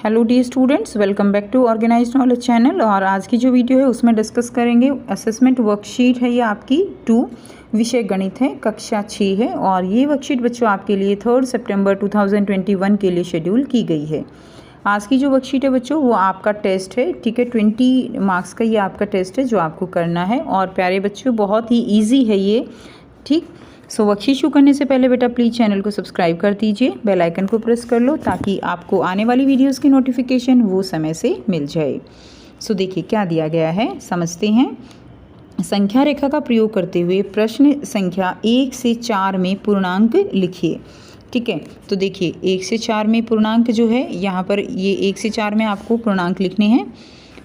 Hello dear students, welcome back to Organised Knowledge channel. और आज की जो वीडियो है उसमें डिस्कस करेंगे असेसमेंट वर्कशीट है ये आपकी 2, विषय गणित है, कक्षा 6 है। और ये वर्कशीट बच्चों आपके लिए 3 सितंबर 2021 के लिए शेड्यूल की गई है। आज की जो वर्कशीट है बच्चों वो आपका टेस्ट है, ठीक है। 20 मार्क्स का ये आपका टेस्ट है जो आपको करना है। और प्यारे बच्चों बहुत ही ईजी है ये, ठीक। सो वर्कशीट शुरू करने से पहले बेटा प्लीज़ चैनल को सब्सक्राइब कर दीजिए, बेल आइकन को प्रेस कर लो ताकि आपको आने वाली वीडियोस की नोटिफिकेशन वो समय से मिल जाए। सो देखिए क्या दिया गया है, समझते हैं। संख्या रेखा का प्रयोग करते हुए प्रश्न संख्या 1 से 4 में पूर्णांक लिखिए, ठीक है। तो देखिए 1 से 4 में पूर्णांक जो है यहाँ पर ये 1 से 4 में आपको पूर्णांक लिखने हैं।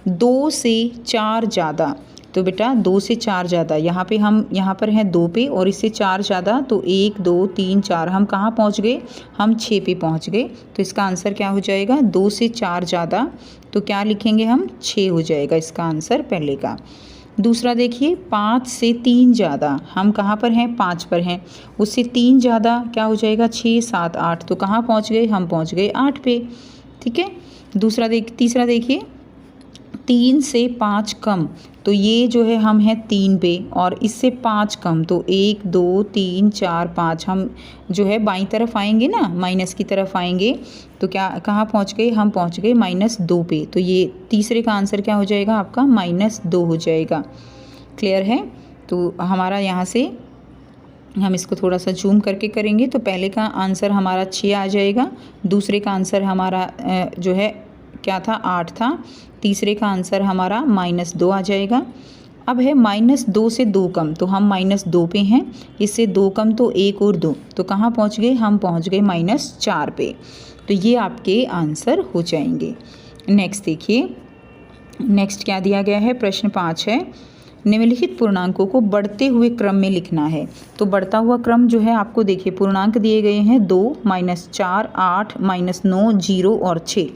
2 से 4 ज़्यादा, तो बेटा 2 से 4 ज़्यादा, यहाँ पर हैं 2 पे और इससे 4 ज़्यादा, तो 1 2 3 4 हम कहाँ पहुँच गए, हम 6 पे पहुँच गए। तो इसका आंसर क्या हो जाएगा, 2 से 4 ज़्यादा, तो क्या लिखेंगे हम, 6 हो जाएगा इसका आंसर पहले का। दूसरा देखिए 5 से 3 ज़्यादा, हम कहाँ पर हैं, 5 पर हैं, उससे 3 ज़्यादा क्या हो जाएगा, 6 7 8, तो कहाँ पहुँच गए, हम पहुँच गए 8 पे, ठीक है। तीसरा देखिए 3 से 5 कम, तो ये जो है हम हैं 3 पे और इससे 5 कम, तो 1 2 3 4 5 हम जो है बाईं तरफ आएंगे ना, माइनस की तरफ आएंगे, तो क्या कहाँ पहुँच गए, हम पहुँच गए -2 पे। तो ये तीसरे का आंसर क्या हो जाएगा आपका, -2 हो जाएगा। क्लियर है। तो हमारा यहाँ से हम इसको थोड़ा सा जूम करके करेंगे तो पहले का आंसर हमारा 6 आ जाएगा, दूसरे का आंसर हमारा जो है क्या था, 8 था, तीसरे का आंसर हमारा -2 आ जाएगा। अब है -2 से 2 कम, तो हम -2 पे हैं, इससे 2 कम तो 1 और 2, तो कहाँ पहुँच गए, हम पहुँच गए -4 पे। तो ये आपके आंसर हो जाएंगे। नेक्स्ट देखिए, नेक्स्ट क्या दिया गया है, प्रश्न 5 है। निम्नलिखित पूर्णांकों को बढ़ते हुए क्रम में लिखना है। तो बढ़ता हुआ क्रम जो है आपको देखिए पूर्णांक दिए गए हैं 2 -4 8 -9 0 और 6।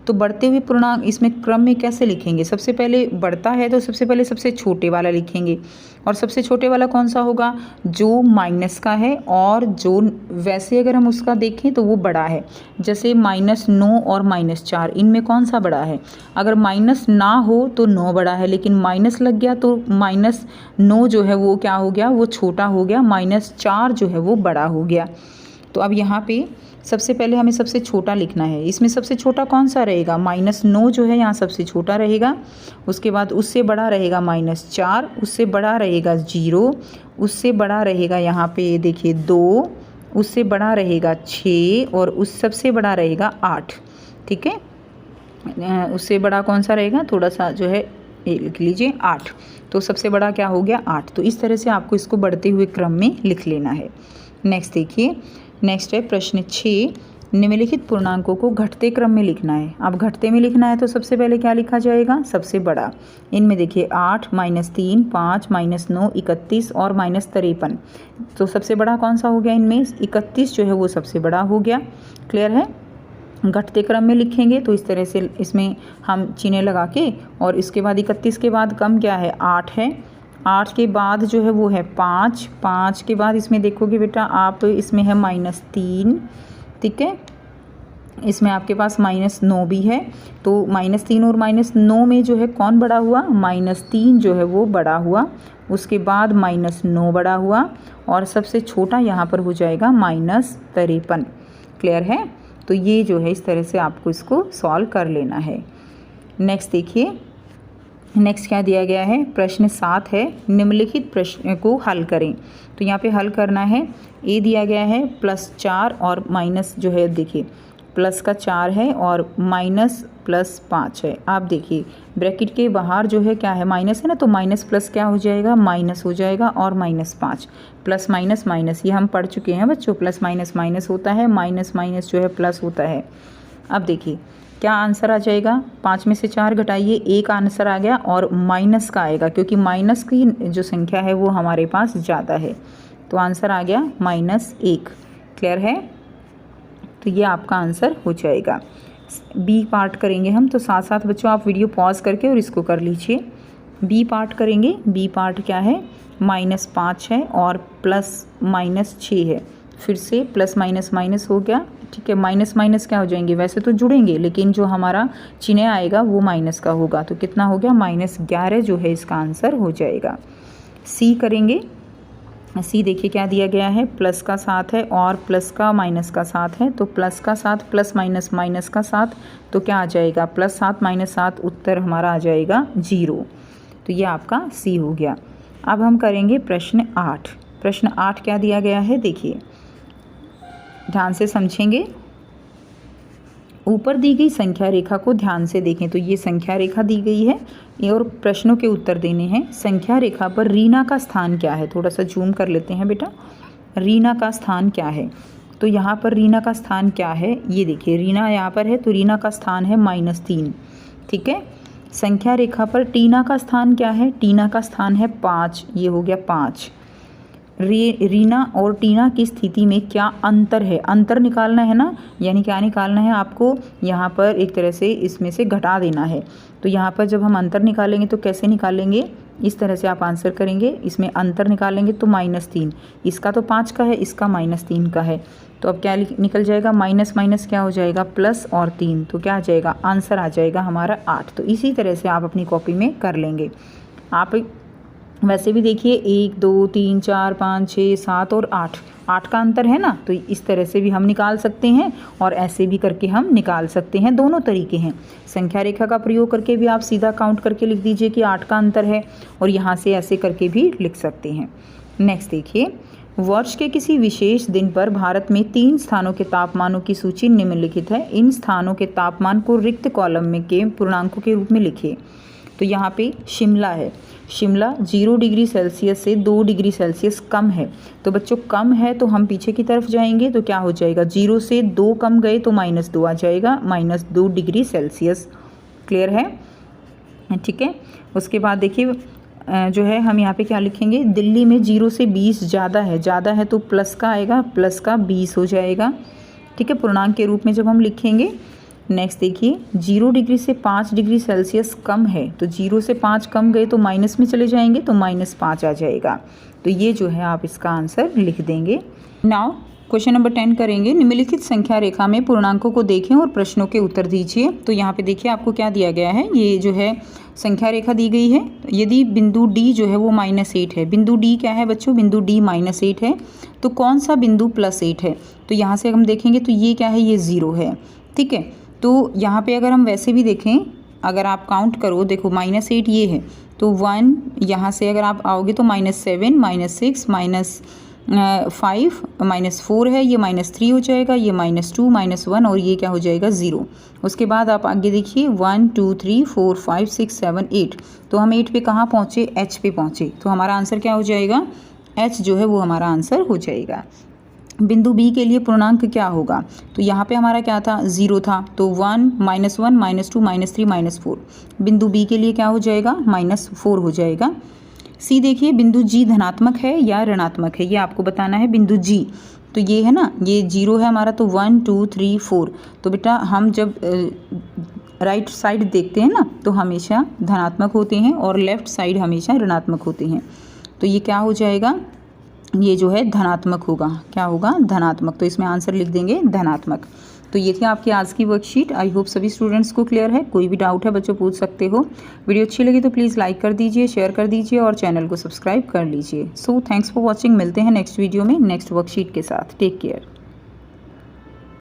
तो बढ़ते हुए पूर्णांक इसमें क्रम में कैसे लिखेंगे, सबसे पहले बढ़ता है तो सबसे पहले सबसे छोटे वाला लिखेंगे। और सबसे छोटे वाला कौन सा होगा, जो माइनस का है, और जो वैसे अगर हम उसका देखें तो वो बड़ा है। जैसे -9 और -4, इनमें कौन सा बड़ा है, अगर माइनस ना हो तो 9 बड़ा है, लेकिन माइनस लग गया तो -9 जो है वो क्या हो गया, वो छोटा हो गया, -4 जो है वो बड़ा हो गया। तो अब यहाँ पे सबसे पहले हमें सबसे छोटा लिखना है। इसमें सबसे छोटा कौन सा रहेगा, -9 जो है यहाँ सबसे छोटा रहेगा। उसके बाद उससे बड़ा रहेगा -4, उससे बड़ा रहेगा 0, उससे बड़ा रहेगा यहाँ पे देखिए 2, उससे बड़ा रहेगा 6 और उस सबसे बड़ा रहेगा 8, ठीक है। उससे बड़ा कौन सा रहेगा, थोड़ा सा जो है लिख लीजिए 8। तो सबसे बड़ा क्या हो गया, 8। तो इस तरह से आपको इसको बढ़ते हुए क्रम में लिख लेना है। नेक्स्ट देखिए, नेक्स्ट है प्रश्न 6। निम्नलिखित पूर्णांकों को घटते क्रम में लिखना है। अब घटते में लिखना है तो सबसे पहले क्या लिखा जाएगा, सबसे बड़ा। इनमें देखिए 8 -3 5 -9 31 और -53। तो सबसे बड़ा कौन सा हो गया, इनमें 31 जो है वो सबसे बड़ा हो गया। क्लियर है। घटते क्रम में लिखेंगे तो इस तरह से इसमें हम चिन्ह लगा के, और इसके बाद 31 के बाद कम क्या है, 8 है। 8 के बाद जो है वो है 5, 5 के बाद इसमें देखोगे बेटा आप, इसमें है -3, ठीक है। इसमें आपके पास -9 भी है, तो -3 और -9 में जो है कौन बड़ा हुआ, -3 जो है वो बड़ा हुआ, उसके बाद -9 बड़ा हुआ, और सबसे छोटा यहाँ पर हो जाएगा -53। क्लियर है। तो ये जो है इस तरह से आपको इसको सॉल्व कर लेना है। नेक्स्ट देखिए, नेक्स्ट क्या दिया गया है, प्रश्न 7 है। निम्नलिखित प्रश्न को हल करें। तो यहाँ पे हल करना है, ए दिया गया है +4 और माइनस जो है देखिए प्लस का 4 है और -+5 है। आप देखिए ब्रैकेट के बाहर जो है क्या है, माइनस है ना, तो माइनस प्लस क्या हो जाएगा, माइनस हो जाएगा, और -5 प्लस माइनस माइनस, ये हम पढ़ चुके हैं बच्चों, प्लस माइनस माइनस होता है, माइनस माइनस जो है प्लस होता है। अब देखिए क्या आंसर आ जाएगा, 5 में से 4 घटाइए, 1 आंसर आ गया, और माइनस का आएगा क्योंकि माइनस की जो संख्या है वो हमारे पास ज़्यादा है, तो आंसर आ गया -1। क्लियर है। तो ये आपका आंसर हो जाएगा। बी पार्ट करेंगे हम, तो साथ साथ बच्चों आप वीडियो पॉज करके और इसको कर लीजिए। बी पार्ट करेंगे। बी पार्ट क्या है, -5 है और +-6 है, फिर से प्लस माइनस माइनस हो गया, ठीक है। माइनस माइनस क्या हो जाएंगे, वैसे तो जुड़ेंगे लेकिन जो हमारा चिन्ह आएगा वो माइनस का होगा, तो कितना हो गया -11 जो है इसका आंसर हो जाएगा। सी करेंगे। सी देखिए क्या दिया गया है, प्लस का 7 है और प्लस का माइनस का 7 है, तो प्लस का 7 प्लस माइनस माइनस का 7, तो क्या आ जाएगा +7 - 7, उत्तर हमारा आ जाएगा 0। तो ये आपका सी हो गया। अब हम करेंगे प्रश्न 8। प्रश्न 8 क्या दिया गया है देखिए, ध्यान से समझेंगे। ऊपर दी गई संख्या रेखा को ध्यान से देखें। तो ये संख्या रेखा दी गई है और प्रश्नों के उत्तर देने हैं। संख्या रेखा पर रीना का स्थान क्या है, थोड़ा सा जूम कर लेते हैं बेटा। रीना का स्थान क्या है, तो यहाँ पर रीना का स्थान क्या है, ये देखिए रीना यहाँ पर है, तो रीना का स्थान है -3, ठीक है। संख्या रेखा पर टीना का स्थान क्या है, टीना का स्थान है 5, ये हो गया 5। रीना और टीना की स्थिति में क्या अंतर है, अंतर निकालना है ना, यानी क्या निकालना है आपको, यहाँ पर एक तरह से इसमें से घटा देना है। तो यहाँ पर जब हम अंतर निकालेंगे तो कैसे निकालेंगे, इस तरह से आप आंसर करेंगे। इसमें अंतर निकालेंगे तो -3, इसका तो 5 का है, इसका -3 का है, तो अब क्या निकल जाएगा, माइनस माइनस क्या हो जाएगा, प्लस और 3, तो क्या आ जाएगा, आंसर आ जाएगा हमारा 8। तो इसी तरह से आप अपनी कॉपी में कर लेंगे। आप वैसे भी देखिए 1 2 3 4 5 6 7 और 8 का अंतर है ना, तो इस तरह से भी हम निकाल सकते हैं और ऐसे भी करके हम निकाल सकते हैं, दोनों तरीके हैं। संख्या रेखा का प्रयोग करके भी आप सीधा काउंट करके लिख दीजिए कि 8 का अंतर है, और यहाँ से ऐसे करके भी लिख सकते हैं। नेक्स्ट देखिए, वर्ष के किसी विशेष दिन पर भारत में 3 स्थानों के तापमानों की सूची निम्नलिखित है। इन स्थानों के तापमान को रिक्त कॉलम में के पूर्णांकों के रूप में लिखिए। तो यहाँ पे शिमला है, शिमला 0 डिग्री सेल्सियस से 2 डिग्री सेल्सियस कम है। तो बच्चों कम है तो हम पीछे की तरफ जाएंगे, तो क्या हो जाएगा, 0 से 2 कम गए तो -2 आ जाएगा, -2 डिग्री सेल्सियस। क्लियर है, ठीक है। उसके बाद देखिए जो है हम यहाँ पे क्या लिखेंगे, दिल्ली में 0 से 20 ज़्यादा है तो प्लस का आएगा, प्लस का 20 हो जाएगा, ठीक है, पूर्णांक के रूप में जब हम लिखेंगे। नेक्स्ट देखिए, 0 डिग्री से 5 डिग्री सेल्सियस कम है, तो 0 से 5 कम गए तो माइनस में चले जाएंगे तो -5 आ जाएगा। तो ये जो है आप इसका आंसर लिख देंगे। नाउ क्वेश्चन नंबर 10 करेंगे। निम्नलिखित संख्या रेखा में पूर्णांकों को देखें और प्रश्नों के उत्तर दीजिए। तो यहाँ पे देखिए आपको क्या दिया गया है, ये जो है संख्या रेखा दी गई है। यदि बिंदु D जो है वो -8 है, बिंदु D क्या है बच्चों, बिंदु D -8 है, तो कौन सा बिंदु +8 है, तो यहाँ से हम देखेंगे तो ये क्या है, ये 0 है, ठीक है। तो यहाँ पे अगर हम वैसे भी देखें, अगर आप काउंट करो, देखो -8 ये है, तो 1 यहाँ से अगर आप आओगे तो -7 -6 -5 -4 है, ये -3 हो जाएगा, ये -2 -1 और ये क्या हो जाएगा 0। उसके बाद आप आगे देखिए 1 2 3 4 5 6 7 8, तो हम 8 पे कहाँ पहुँचे, H पे पहुँचे, तो हमारा आंसर क्या हो जाएगा, H जो है वो हमारा आंसर हो जाएगा। बिंदु B के लिए पूर्णांक क्या होगा, तो यहाँ पे हमारा क्या था, 0 था, तो 1 -1 -2 -3 -4, बिंदु B के लिए क्या हो जाएगा, -4 हो जाएगा। C देखिए, बिंदु G धनात्मक है या ऋणात्मक है, ये आपको बताना है। बिंदु G तो ये है ना, ये 0 है हमारा, तो 1 2 3 4, तो बेटा हम जब राइट साइड देखते हैं ना तो हमेशा धनात्मक होते हैं और लेफ़्ट साइड हमेशा ऋणात्मक होते हैं, तो ये क्या हो जाएगा, ये जो है धनात्मक होगा, क्या होगा, धनात्मक। तो इसमें आंसर लिख देंगे धनात्मक। तो ये थी आपकी आज की वर्कशीट। आई होप सभी स्टूडेंट्स को क्लियर है। कोई भी डाउट है बच्चों पूछ सकते हो। वीडियो अच्छी लगी तो प्लीज़ लाइक कर दीजिए, शेयर कर दीजिए और चैनल को सब्सक्राइब कर लीजिए। So thanks for watching. मिलते हैं नेक्स्ट वीडियो में नेक्स्ट वर्कशीट के साथ। Take care.